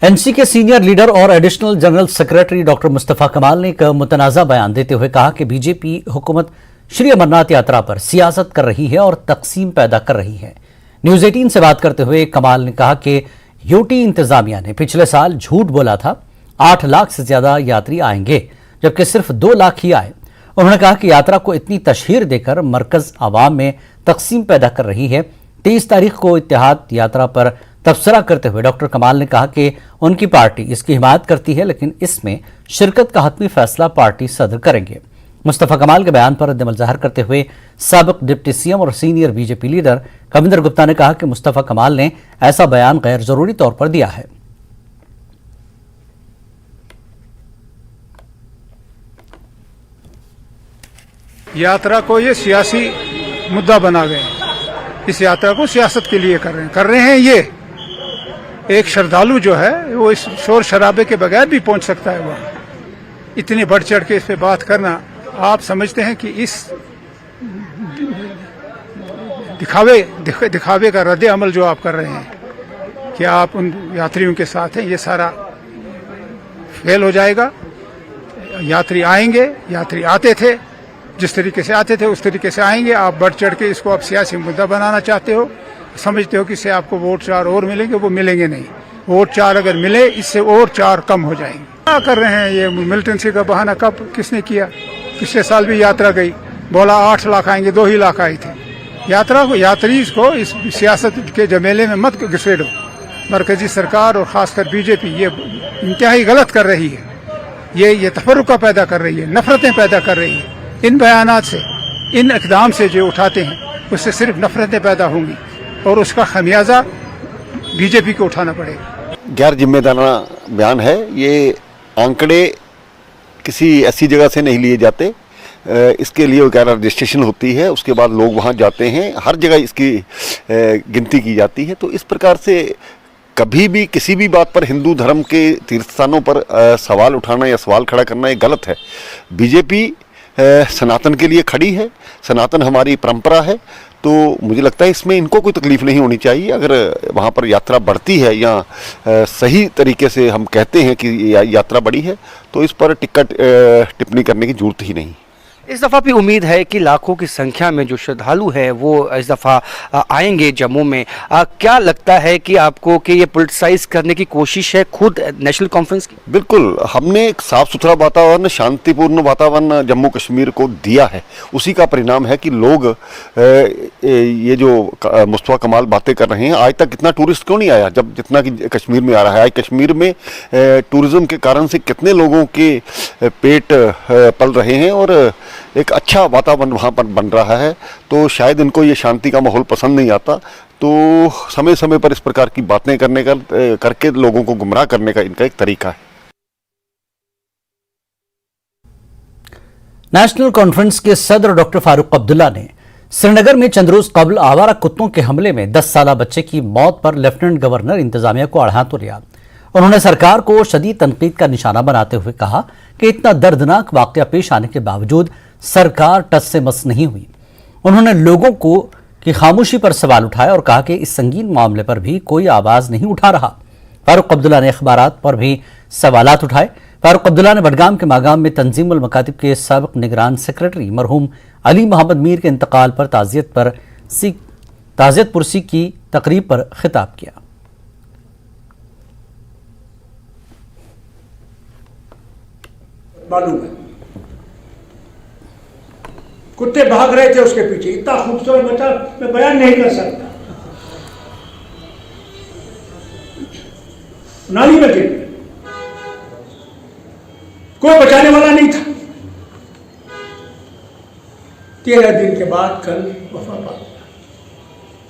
NC के senior leader और additional general secretary doctor Mustafa कमाल ने एक मुतनाज़ा बयान देते हुए कहा कि बीजेपी हुकूमत श्री अमरनाथ यात्रा पर सियासत कर रही है और तकसीम पैदा कर रही है। न्यूज़ 18 से बात करते हुए कमाल ने कहा कि यूटी इंतजामिया ने पिछले साल झूठ बोला था, 8 लाख से ज्यादा यात्री आएंगे जबकि सिर्फ 2 लाख ही आए। उन्होंने कहा कि यात्रा को इतनी तशहीर देकर मरकज आवाम में तकसीम पैदा कर रही है। 23 तारीख को इत्तेहाद यात्रा पर तबसरा करते हुए डॉक्टर कमाल ने कहा कि उनकी पार्टी इसकी हिमायत करती है, लेकिन इसमें शिरकत का हतमी फैसला पार्टी सदर करेंगे। मुस्तफा कमाल के बयान पर रद्द-ए-अमल ज़ाहिर करते हुए साबिक डिप्टी सीएम और senior BJP leader Kavinder Gupta ने कहा कि मुस्तफा कमाल ने ऐसा बयान गैर जरूरी तौर पर दिया है। यात्रा को ये सियासी मुद्दा बना गए, इस यात्रा को सियासत के लिए कर रहे हैं। ये एक श्रद्धालु जो है वो इस शोर शराबे के बगैर भी पहुंच सकता है वहां। इतनी बढ़ चढ़ के इस पे बात करना, आप समझते हैं कि इस दिखावे का रद्द अमल जो आप कर रहे हैं कि आप उन यात्रियों के साथ हैं, ये सारा फेल हो जाएगा। यात्री आएंगे, यात्री आते थे, जिस तरीके से आते थे उस तरीके से आएंगे। आप बढ़ चढ़ के इसको आप सियासी मुद्दा बनाना चाहते हो, समझते हो कि इससे आपको वोट 4 और मिलेंगे, वो मिलेंगे नहीं। वोट 4 अगर मिले, इससे और 4 कम हो जाएंगे। क्या कर रहे हैं ये मिलिटेंसी का बहाना? कब किसने किया? पिछले साल भी यात्रा गई, बोला 8 लाख आएंगे, 2 ही लाख आए थे। यात्री को इस सियासत के जमेले में मत घुसेड़ो। मरकजी सरकार और खासकर बीजेपी ये इंतहाई गलत कर रही है। ये तफर्रुका पैदा कर रही है, नफरतें पैदा कर रही है। इन बयानात से, इन इक़दाम से जो उठाते हैं उससे सिर्फ नफरतें पैदा होंगी और उसका खमियाजा बीजेपी को उठाना पड़ेगा। गैर जिम्मेदाराना बयान है। ये आंकड़े किसी ऐसी जगह से नहीं लिए जाते, इसके लिए वगैरह रजिस्ट्रेशन होती है, उसके बाद लोग वहाँ जाते हैं, हर जगह इसकी गिनती की जाती है। तो इस प्रकार से कभी भी किसी भी बात पर हिंदू धर्म के तीर्थ स्थानों पर सवाल उठाना या सवाल खड़ा करना ये गलत है। बीजेपी सनातन के लिए खड़ी है, सनातन हमारी परंपरा है, तो मुझे लगता है इसमें इनको कोई तकलीफ नहीं होनी चाहिए। अगर वहाँ पर यात्रा बढ़ती है या सही तरीके से हम कहते हैं कि यात्रा बढ़ी है, तो इस पर टिप्पणी करने की जरूरत ही नहीं। इस दफ़ा भी उम्मीद है कि लाखों की संख्या में जो श्रद्धालु हैं वो इस दफ़ा आएंगे जम्मू में। क्या लगता है कि आपको कि ये पॉलिटिसाइज करने की कोशिश है खुद नेशनल कॉन्फ्रेंस की? बिल्कुल, हमने एक साफ सुथरा वातावरण, शांतिपूर्ण वातावरण जम्मू कश्मीर को दिया है। उसी का परिणाम है कि लोग ये जो मुस्तफा कमाल बातें कर रहे हैं, आज तक इतना टूरिस्ट क्यों नहीं आया जब जितना कि कश्मीर में आ रहा है। आज कश्मीर में टूरिज्म के कारण से कितने लोगों के पेट पल रहे हैं और एक अच्छा वातावरण वहाँ पर बन रहा है। तो शायद इनको ये शांति का माहौल पसंद नहीं आता, तो समय समय पर इस प्रकार की बातें करके लोगों को गुमराह करने का इनका एक तरीका है। नेशनल कॉन्फ्रेंस के सदर डॉक्टर फारूक अब्दुल्ला ने श्रीनगर में चंद रोज कबल आवारा कुत्तों के हमले में 10 साला बच्चे की मौत पर लेफ्टिनेंट गवर्नर इंतजामिया को आड़े लिया। उन्होंने सरकार को शदीद तनकीद का निशाना बनाते हुए कहा कि इतना दर्दनाक वाकया पेश आने के बावजूद सरकार टस से मस नहीं हुई। उन्होंने लोगों की खामोशी पर सवाल उठाया और कहा कि इस संगीन मामले पर भी कोई आवाज नहीं उठा रहा। फारूक अब्दुल्ला ने अखबारात पर भी सवालात उठाए। फारूक अब्दुल्ला ने बडगाम के मागाम में तंजीमुल मकातिब के साबिक निगरान सेक्रेटरी मरहूम अली मोहम्मद मीर के इंतकाल पर ताज़ियत पुरसी की तकरीब पर खिताब किया। मालूम है कुत्ते भाग रहे थे उसके पीछे, इतना खूबसूरत बच्चा मैं बयान नहीं कर सकता। नाली में गिर गए, कोई बचाने वाला नहीं था। 13 दिन के बाद कल वफा पा।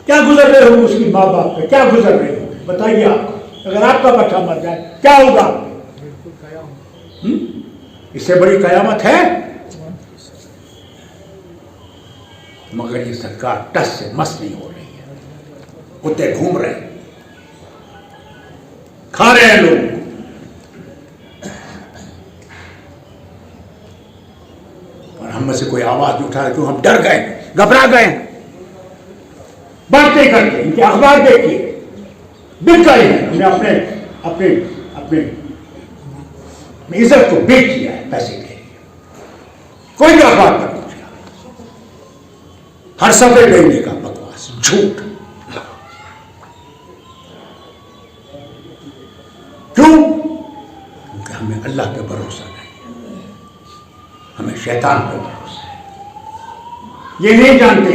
क्या गुजर रहे हो उसकी माँ बाप पे, क्या गुजर रहे हो बताइए। आपको अगर आपका बच्चा मर जाए क्या होगा? इससे बड़ी कयामत है। मगर ये सरकार टस से मस नहीं हो रही है। कुत्ते घूम रहे हैं, खा रहे हैं लोग। और हम में से कोई आवाज नहीं उठा रहा क्यों? हम डर गए, घबरा गए। बातें करके इनके अखबार देखिए, बिक गए हैं। हमने अपने अपने इज्जत को बेच दिया है पैसे के लिए। कोई भी अखबार पर पूछा, हर सफे लेने का बकवास, झूठ। क्यों? क्योंकि हमें अल्लाह पे भरोसा नहीं, हमें शैतान पे भरोसा है। ये नहीं जानते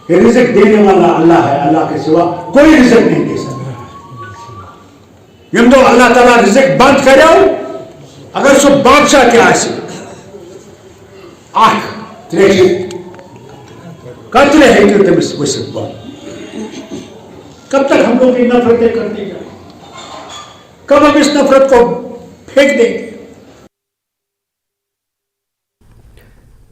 कि रिज़्क देने वाला अल्लाह है, अल्लाह के सिवा कोई रिज़्क नहीं दे सकता। तो अल्लाह ताला रिज़्क बंद करे, अगर सो बादशाह के आसे आख कतले है कि तुम इस कब तक हम लोग नफरतें करते जाए? कब हम इस नफरत को फेंक देंगे?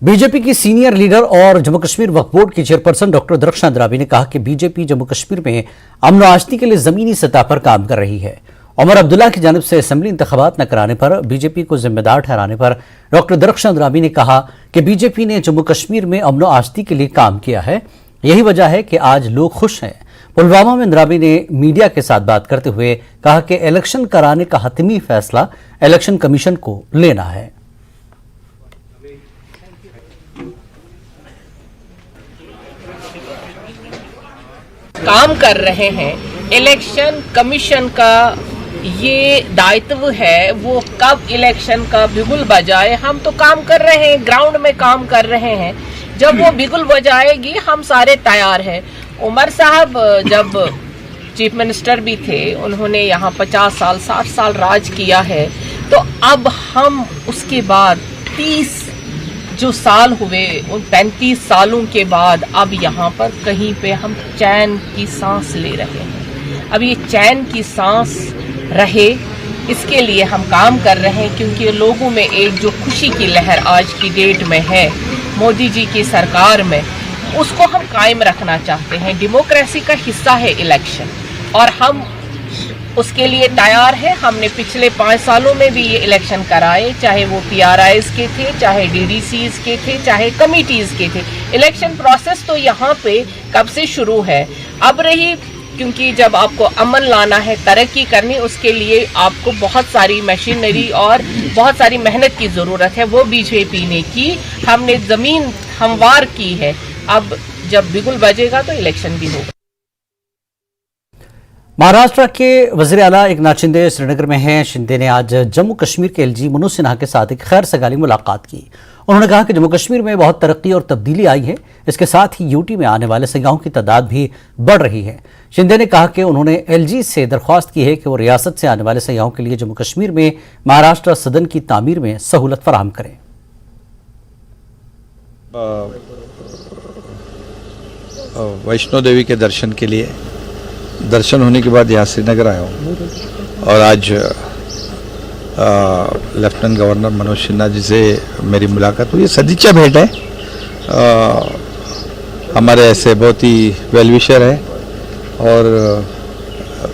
बीजेपी की सीनियर लीडर और जम्मू कश्मीर वक्फ बोर्ड की चेयरपर्सन डॉक्टर दरख्शां द्राबी ने कहा कि बीजेपी जम्मू कश्मीर में अमन और आज़ादी के लिए जमीनी सतह पर काम कर रही है। उमर अब्दुल्ला की जानिब से असेंबली इंतखाबात न कराने पर बीजेपी को जिम्मेदार ठहराने पर डॉक्टर दरख्शां द्राबी ने कहा कि बीजेपी ने जम्मू कश्मीर में अमन और आज़ादी के लिए काम किया है, यही वजह है कि आज लोग खुश हैं। पुलवामा में द्राबी ने मीडिया के साथ बात करते हुए कहा कि इलेक्शन कराने का हतमी फैसला इलेक्शन कमीशन को लेना है। काम कर रहे हैं, इलेक्शन कमीशन का ये दायित्व है, वो कब इलेक्शन का बिगुल बजाए। हम तो काम कर रहे हैं, ग्राउंड में काम कर रहे हैं, जब वो बिगुल बजाएगी हम सारे तैयार हैं। उमर साहब जब चीफ मिनिस्टर भी थे, उन्होंने यहाँ 50 साल 60 साल राज किया है, तो अब हम उसके बाद 30 जो साल हुए, उन 35 सालों के बाद अब यहाँ पर कहीं पे हम चैन की सांस ले रहे हैं। अब ये चैन की सांस रहे, इसके लिए हम काम कर रहे हैं, क्योंकि लोगों में एक जो खुशी की लहर आज की डेट में है मोदी जी की सरकार में, उसको हम कायम रखना चाहते हैं। डेमोक्रेसी का हिस्सा है इलेक्शन, और हम उसके लिए तैयार है। हमने पिछले 5 सालों में भी ये इलेक्शन कराए, चाहे वो PRIs के थे, चाहे DDCs के थे, चाहे कमिटीज के थे। इलेक्शन प्रोसेस तो यहाँ पे कब से शुरू है। अब रही, क्योंकि जब आपको अमन लाना है, तरक्की करनी, उसके लिए आपको बहुत सारी मशीनरी और बहुत सारी मेहनत की ज़रूरत है, वो बीजेपी ने की। हमने ज़मीन हमवार की है। अब जब बिगुल बजेगा तो इलेक्शन भी होगा। महाराष्ट्र के वज़ीर आला एकनाथ शिंदे श्रीनगर में हैं। शिंदे ने आज जम्मू कश्मीर के LG मनोज सिन्हा के साथ एक खैर सगाली मुलाकात की। उन्होंने कहा कि जम्मू कश्मीर में बहुत तरक्की और तब्दीली आई है, इसके साथ ही यूटी में आने वाले सयाहों की तादाद भी बढ़ रही है। शिंदे ने कहा कि उन्होंने LG से दरख्वास्त की है कि वो रियासत से आने वाले सयाहों के लिए जम्मू कश्मीर में महाराष्ट्र सदन की तामीर में सहूलत फराहम करें। वैष्णो देवी के दर्शन के लिए, दर्शन होने के बाद यहाँ श्रीनगर आया हूँ, और आज लेफ्टिनेंट गवर्नर मनोज सिन्हा जी से मेरी मुलाकात हुई। सदिच्छा भेंट है, हमारे ऐसे बहुत ही वेल विशर है, और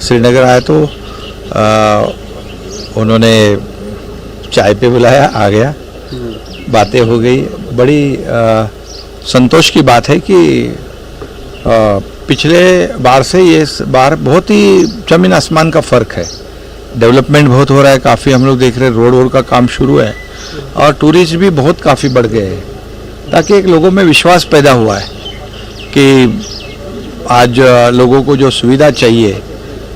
श्रीनगर आया तो उन्होंने चाय पे बुलाया, आ गया, बातें हो गई। बड़ी संतोष की बात है कि पिछले बार से ये बार बहुत ही जमीन आसमान का फ़र्क है। डेवलपमेंट बहुत हो रहा है, काफ़ी हम लोग देख रहे हैं, रोड का काम शुरू है, और टूरिस्ट भी बहुत काफ़ी बढ़ गए हैं, ताकि एक लोगों में विश्वास पैदा हुआ है कि आज लोगों को जो सुविधा चाहिए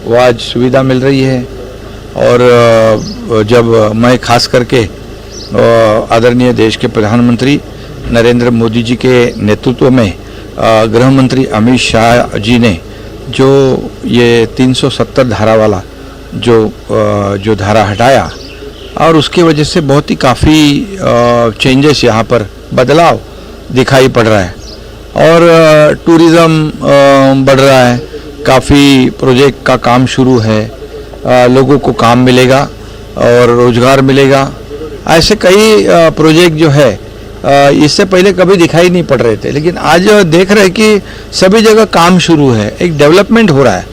वो आज सुविधा मिल रही है। और जब मैं खास करके आदरणीय देश के प्रधानमंत्री नरेंद्र मोदी जी के नेतृत्व में गृह मंत्री अमित शाह जी ने जो ये 370 धारा वाला जो धारा हटाया, और उसकी वजह से बहुत ही काफ़ी चेंजेस यहाँ पर बदलाव दिखाई पड़ रहा है, और टूरिज़्म बढ़ रहा है, काफ़ी प्रोजेक्ट का काम शुरू है, लोगों को काम मिलेगा और रोज़गार मिलेगा। ऐसे कई प्रोजेक्ट जो है इससे पहले कभी दिखाई नहीं पड़ रहे थे, लेकिन आज देख रहे हैं कि सभी जगह काम शुरू है, एक डेवलपमेंट हो रहा है,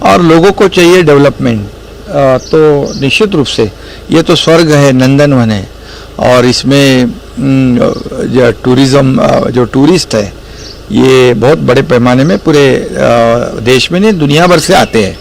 और लोगों को चाहिए डेवलपमेंट। तो निश्चित रूप से ये तो स्वर्ग है, नंदनवन है, और इसमें जो टूरिज़्म जो टूरिस्ट है ये बहुत बड़े पैमाने में पूरे देश में नहीं दुनिया भर से आते हैं।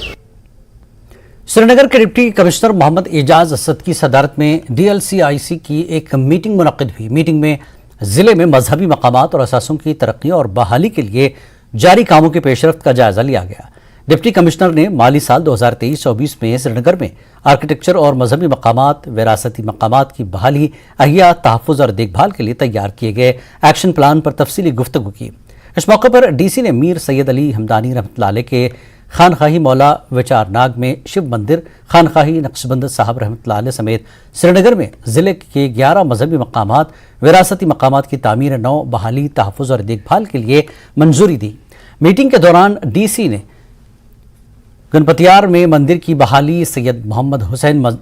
श्रीनगर के डिप्टी कमिश्नर मोहम्मद एजाज असद की सदारत में DLCIC की एक मीटिंग मुनक्किद हुई। मीटिंग में जिले में मजहबी मकामात और असासों की तरक्की और बहाली के लिए जारी कामों की पेशरफ्त का जायजा लिया गया। डिप्टी कमिश्नर ने माली साल 2023-24 में श्रीनगर में आर्किटेक्चर और मजहबी मकामात, विरासती मकामात की बहाली, अहिया, तहफ़्फ़ुज़ और देखभाल के लिए तैयार किए गए एक्शन प्लान पर तफसीली गुफ्तगू की। इस मौके पर DC ने मीर सैयद अली हमदानी रहमतुल्लाह अलैह के खानखाही मौला विचारनाग में शिव मंदिर, खानखाही नक्शबंद साहब रहमतुल्लाह अलैह समेत श्रीनगर में जिले के 11 मजहबी मकामात, विरासती मकामात की तामीर नौ, बहाली, तहफ़्फ़ुज़ और देखभाल के लिए मंजूरी दी। मीटिंग के दौरान DC ने गणपतियार में मंदिर की बहाली, सैयद मोहम्मद हुसैन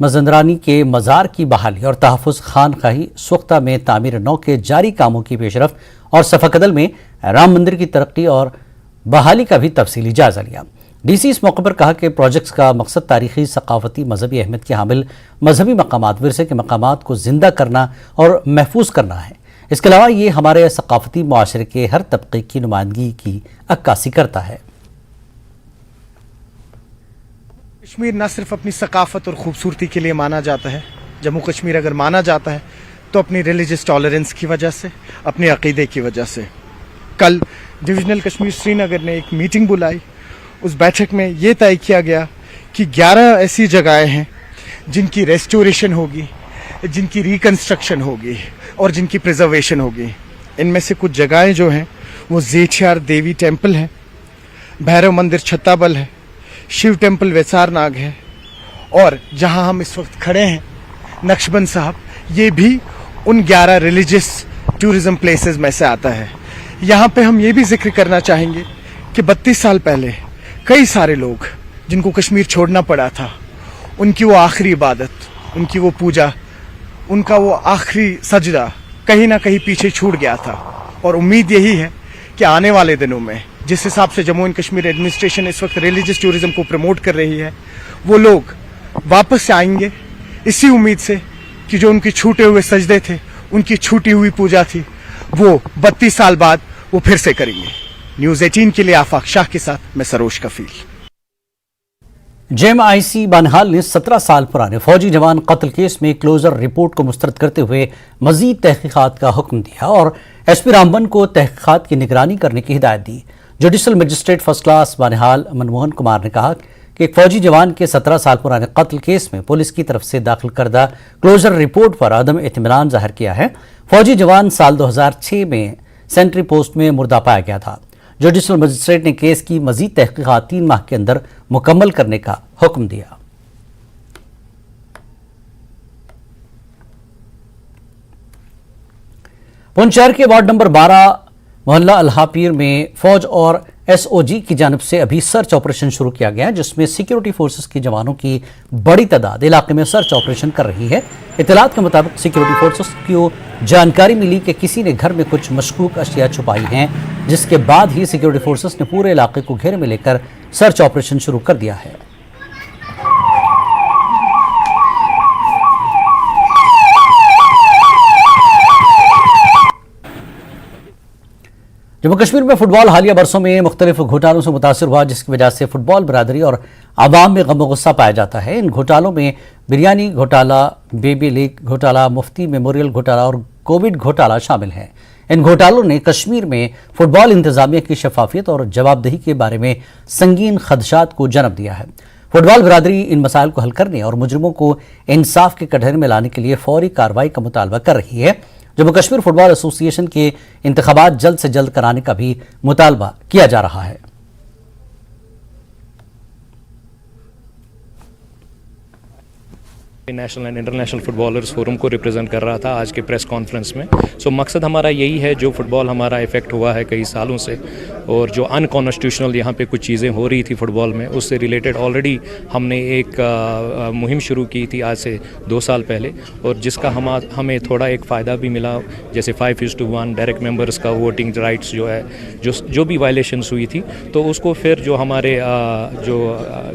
मजंदरानी के मज़ार की बहाली और तहफ़्फ़ुज़, खानखाही सुख्ता में तामीर नौ के जारी कामों की पेशरफ्त और सफ़ाकदल में राम मंदिर की तरक्की और बहाली का भी तफसीली जायजा लिया। DC इस मौके पर कहा कि प्रोजेक्ट्स का मकसद तारीखी, सकाफती, मजहबी अहमियत के हामिल मजहबी मकामात, विरसे के मकामात को जिंदा करना और महफूज करना है। इसके अलावा ये हमारे सकाफती मुआशरे के हर तबके की नुमाइंदगी की अक्कासी करता है। कश्मीर न सिर्फ अपनी सकाफत और खूबसूरती के लिए माना जाता है, जम्मू कश्मीर अगर माना जाता है तो अपनी रिलीजियस टॉलरेंस की वजह से, अपने अकीदे की वजह से। कल डिविजनल कश्मीर श्रीनगर ने एक मीटिंग बुलाई। उस बैठक में ये तय किया गया कि 11 ऐसी जगहें हैं जिनकी रेस्टोरेशन होगी, जिनकी रिकन्स्ट्रक्शन होगी और जिनकी प्रिजर्वेशन होगी। इनमें से कुछ जगहें जो हैं वो जेठियार देवी टेम्पल है, भैरव मंदिर छत्ताबल है, शिव टेम्पल वेसारनाग है और जहां हम इस वक्त खड़े हैं नक्शबंद साहब, ये भी उन 11 रिलीजियस टूरिज्म प्लेसेस में से आता है। यहाँ पे हम ये भी जिक्र करना चाहेंगे कि 32 साल पहले कई सारे लोग जिनको कश्मीर छोड़ना पड़ा था, उनकी वो आखिरी इबादत, उनकी वो पूजा, उनका वो आखिरी सजदा कहीं ना कहीं पीछे छूट गया था। और उम्मीद यही है कि आने वाले दिनों में जिस हिसाब से जम्मू एंड कश्मीर एडमिनिस्ट्रेशन इस वक्त रिलीजियस टूरिज्म को प्रमोट कर रही है, वो लोग वापस से आएंगे इसी उम्मीद से कि जो उनके छूटे हुए सजदे थे, उनकी छूटी हुई पूजा थी, वो 32 साल बाद वो फिर से करेंगे। न्यूज़ 18 के लिए आफाक शाह के साथ मैं सरोज कफील। JMIC बानिहाल ने 17 साल पुराने फौजी जवान कत्ल केस में क्लोजर रिपोर्ट को मुस्तरद करते हुए मजीद तहकीकात का हुक्म दिया और SP रामबन को तहकीकात की निगरानी करने की हिदायत दी। Judicial magistrate first class Banihal Manmohan Kumar ने कहा कि एक फौजी जवान के 17 साल पुराने कत्ल केस में पुलिस की तरफ से दाखिल करदा क्लोजर रिपोर्ट पर अदम इत्मीनान जाहिर किया है। फौजी जवान साल 2006 में सेंट्री पोस्ट में मुर्दा पाया गया था। जुडिशल मजिस्ट्रेट ने केस की मजीद तहकीकात 3 माह के अंदर मुकम्मल करने का हुक्म दिया। पुंछ शहर के वार्ड नंबर 12 मोहल्ला अल्हापीर में फौज और SOG की जानब से अभी सर्च ऑपरेशन शुरू किया गया है, जिसमें सिक्योरिटी फोर्सेस के जवानों की बड़ी तादाद इलाके में सर्च ऑपरेशन कर रही है। इत्तलात के मुताबिक सिक्योरिटी फोर्सेस को जानकारी मिली कि किसी ने घर में कुछ मशकूक अशिया छुपाई हैं, जिसके बाद ही सिक्योरिटी फोर्सेस ने पूरे इलाके को घेरे में लेकर सर्च ऑपरेशन शुरू कर दिया है। जम्मू कश्मीर में फुटबॉल हालिया बरसों में मुख्तलिफ घोटालों से मुतासर हुआ, जिसकी वजह से फुटबॉल बरादरी और आवाम में गम गुस्सा पाया जाता है। इन घोटालों में बिरयानी घोटाला, बेबी लीग घोटाला, मुफ्ती मेमोरियल घोटाला और कोविड घोटाला शामिल है। इन घोटालों ने कश्मीर में फुटबॉल इंतजामिया की शफाफियत और जवाबदेही के बारे में संगीन खदशात को जन्म दिया है। फुटबॉल बरादरी इन मसाइल को हल करने और मुजरिमों को इंसाफ के कटघरे में लाने के लिए फौरी कार्रवाई का मुतालबा कर रही है। जम्मू कश्मीर फुटबॉल एसोसिएशन के इंतखाबात जल्द से जल्द कराने का भी मुतालबा किया जा रहा है। National and international footballers forum को रिप्रेजेंट कर रहा था आज के प्रेस कॉन्फ्रेंस में। सो मकसद हमारा यही है, जो फुटबॉल हमारा इफेक्ट हुआ है कई सालों से और जो अनकॉन्स्टिट्यूशनल यहाँ पे कुछ चीज़ें हो रही थी फुटबॉल में, उससे रिलेटेड ऑलरेडी हमने एक मुहिम शुरू की थी आज से 2 साल पहले, और जिसका हमें थोड़ा एक फ़ायदा भी मिला, जैसे 5:1 डायरेक्ट मेंबर्स का वोटिंग राइट्स जो है, जो भी वायलेशंस हुई थी, तो उसको फिर जो हमारे जो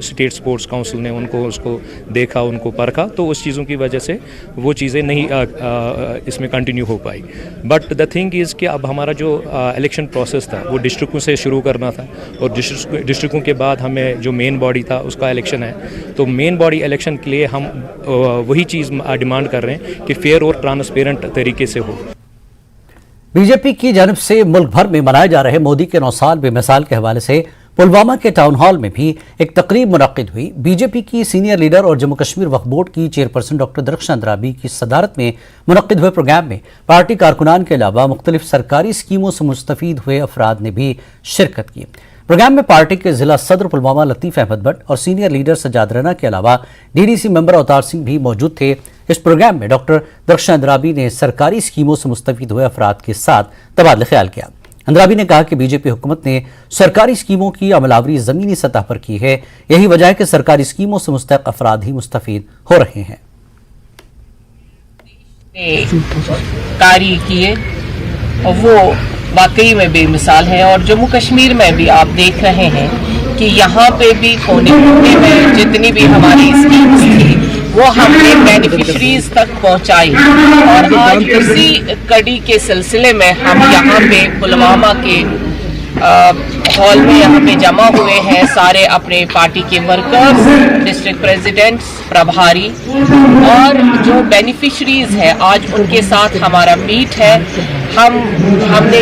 स्टेट स्पोर्ट्स काउंसिल ने उसको देखा, उनको परखा, तो उस चीज़ों की वजह से वो चीज़ें नहीं इसमें कंटिन्यू हो पाई। बट द थिंग इज़ कि अब हमारा जो इलेक्शन प्रोसेस था वो डिस्ट्रिक्ट से शुरू करना था और डिस्ट्रिक्टों के बाद हमें जो मेन बॉडी था उसका इलेक्शन है। तो मेन बॉडी इलेक्शन के लिए हम वही चीज़ डिमांड कर रहे हैं कि फेयर और ट्रांसपेरेंट तरीके से हो। बीजेपी की जानिब से मुल्क भर में मनाए जा रहे मोदी के 9 साल बेमिसाल के हवाले से पुलवामा के टाउन हॉल में भी एक तकरीब मुनक्किद हुई। बीजेपी की सीनियर लीडर और जम्मू कश्मीर वक्फ बोर्ड की चेयरपर्सन डॉक्टर दरख्शां अंद्राबी की सदारत में मुनक्किद हुए प्रोग्राम में पार्टी कारकुनान के अलावा मुख्तलिफ सरकारी स्कीमों से मुस्तफीद हुए अफराद ने भी शिरकत की। प्रोग्राम में पार्टी के जिला सदर पुलवामा लतीफ़ अहमद भट्ट और सीनियर लीडर सजाद रना के अलावा डीडीसी मेंबर अवतार सिंह भी मौजूद थे। इस प्रोग्राम में डॉक्टर दरख्शां अंद्राबी ने सरकारी स्कीमों से मुस्तफीद हुए अफराद के साथ तबादला ख्याल किया। अंद्राबी ने कहा कि बीजेपी हुकूमत ने सरकारी स्कीमों की अमलावरी जमीनी सतह पर की है, यही वजह है कि सरकारी स्कीमों से मुस्तहक अफराद ही मुस्तफीद हो रहे हैं। कार्य किए और वो वाकई में बेमिसाल है और जम्मू कश्मीर में भी आप देख रहे हैं कि यहाँ पे भी कोने कोने में जितनी भी हमारी स्कीम्स थी वो हमने बेनिफिशरीज तक पहुँचाई और आज उसी कड़ी के सिलसिले में हम यहाँ पे पुलवामा के हॉल में यहाँ पे जमा हुए हैं सारे अपने पार्टी के वर्कर्स, डिस्ट्रिक्ट प्रेसिडेंट्स, प्रभारी और जो बेनिफिशरीज है आज उनके साथ हमारा मीट है। हमने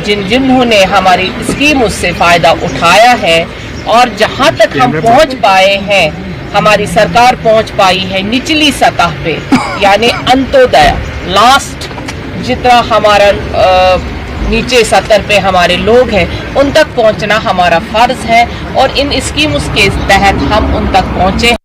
जिन्होंने हमारी स्कीम उससे फ़ायदा उठाया है और जहाँ तक हम पहुँच पाए हैं, हमारी सरकार पहुँच पाई है निचली सतह पे, यानी अंत्योदय लास्ट जितना हमारा नीचे सतर पे हमारे लोग हैं उन तक पहुंचना हमारा फर्ज है और इन स्कीम्स के तहत हम उन तक पहुंचे।